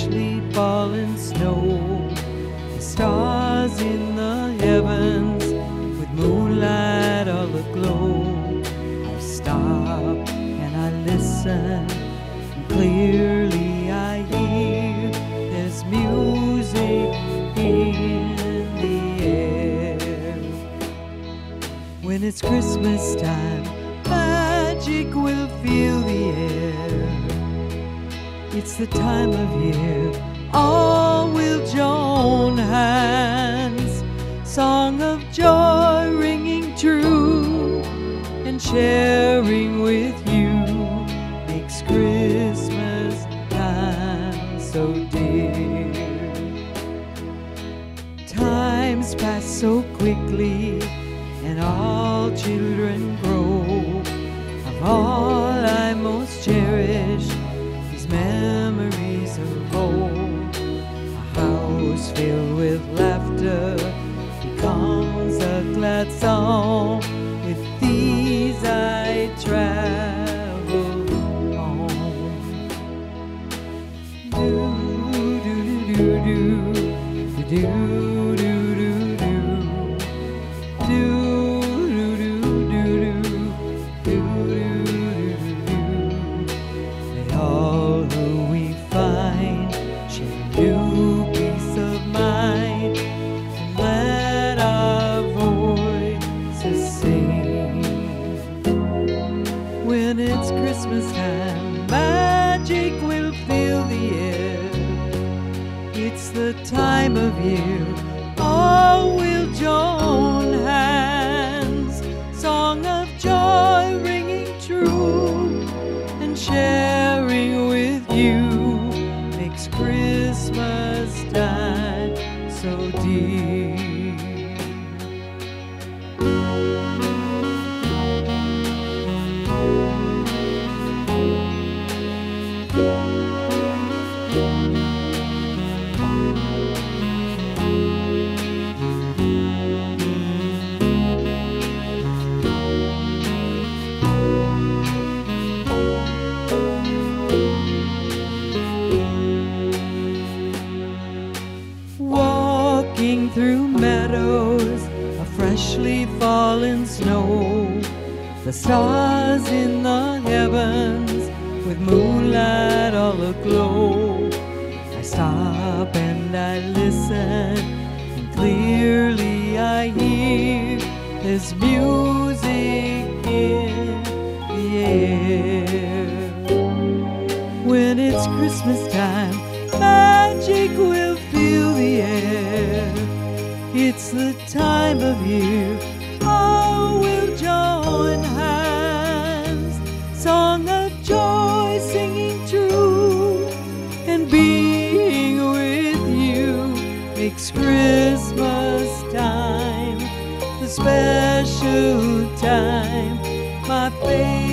freshly fallen snow, the stars in the heavens with moonlight all aglow. I stop and I listen, and clearly I hear there's music in the air. When it's Christmas time, magic will fill the air. It's the time of year all will join hands, song of joy ringing true, and sharing with you makes Christmas time so dear. Times pass so quickly and all children grow. Of all I most cherish, these memories of old. A house filled with laughter becomes a glad song. With these I travel home. Do do do do do do do do do. All who we find share new peace of mind, and let our voices sing. When it's Christmas time, magic will fill the air. It's the time of year all will join hands, song of joy ringing true, and sharing with you makes Christmas time so dear. Walking through meadows of freshly fallen snow, the stars in the heavens with moonlight all aglow. I stop and I listen, and clearly I hear there's music in the air. When it's Christmas time, magic will fill the air. It's the time of year all will join hands, song of joy singing true, and being with you makes Christmas time the special time, my favorite.